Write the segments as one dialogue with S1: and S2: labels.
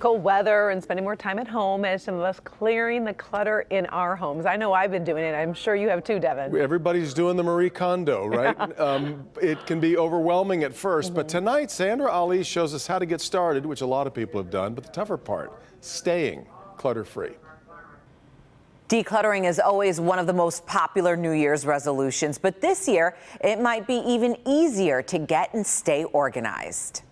S1: Cold weather and spending more time at home as some of us clearing the clutter in our homes. I know I've been doing it. I'm sure you have too, Devin.
S2: Everybody's doing the Marie Kondo, right? It can be overwhelming at first, but tonight Sandra Ali shows us how to get started, which a lot of people have done, but the tougher part, staying clutter-free.
S3: Decluttering is always one of the most popular New Year's resolutions, but this year it might be even easier to get and stay organized.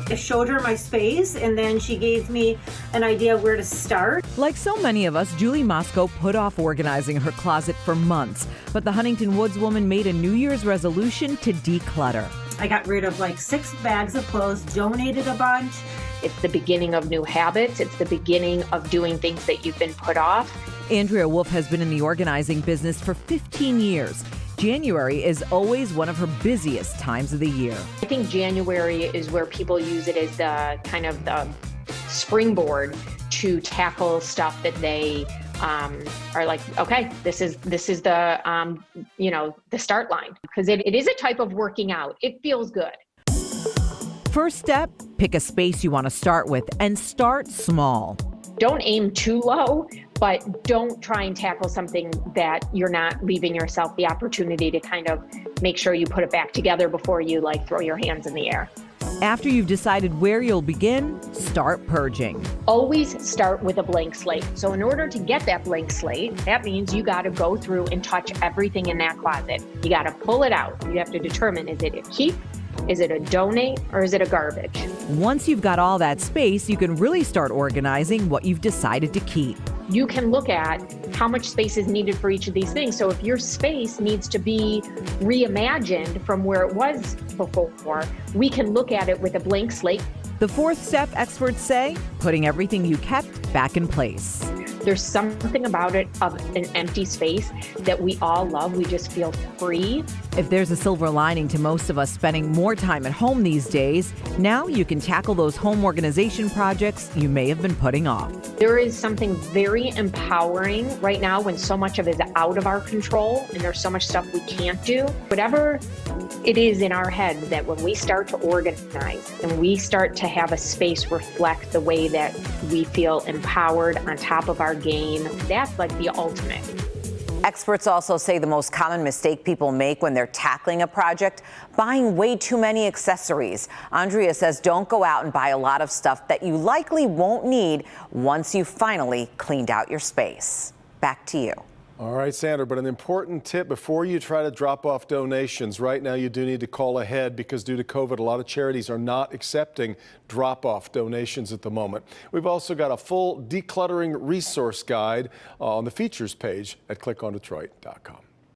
S4: I showed her my space, and then she gave me an idea of where to start.
S5: Like so many of us, Julie Moscow put off organizing her closet for months, but the Huntington Woods woman made a New Year's resolution to declutter.
S4: I got rid of like 6 bags of clothes, donated a bunch.
S6: It's the beginning of new habits. It's the beginning of doing things that you've been put off.
S5: Andrea Wolf has been in the organizing business for 15 years. January is always one of her busiest times of the year.
S6: I think January is where people use it as the kind of the springboard to tackle stuff that they are like, okay, this is the the start line, because it is a type of working out. It feels good.
S5: First step, pick a space you want to start with and start small.
S6: Don't aim too low, but don't try and tackle something that you're not leaving yourself the opportunity to kind of make sure you put it back together before you like throw your hands in the air.
S5: After you've decided where you'll begin, start purging.
S6: Always start with a blank slate. So in order to get that blank slate, that means you got to go through and touch everything in that closet. You got to pull it out. You have to determine, is it a keep? Is it a donate, or is it a garbage?
S5: Once you've got all that space, you can really start organizing what you've decided to keep.
S6: You can look at how much space is needed for each of these things. So if your space needs to be reimagined from where it was before, we can look at it with a blank slate.
S5: The fourth step, experts say, putting everything you kept back in place.
S6: There's something about it of an empty space that we all love. We just feel free.
S5: If there's a silver lining to most of us spending more time at home these days, now you can tackle those home organization projects you may have been putting off.
S6: There is something very empowering right now when so much of it is out of our control and there's so much stuff we can't do. Whatever it is in our head, that when we start to organize and we start to have a space reflect the way that we feel empowered on top of our game, that's like the ultimate.
S3: Experts also say the most common mistake people make when they're tackling a project, buying way too many accessories. Andrea says don't go out and buy a lot of stuff that you likely won't need once you've finally cleaned out your space. Back to you.
S2: All right, Sandra, but an important tip before you try to drop off donations. Right now, you do need to call ahead because due to COVID, a lot of charities are not accepting drop-off donations at the moment. We've also got a full decluttering resource guide on the features page at clickondetroit.com.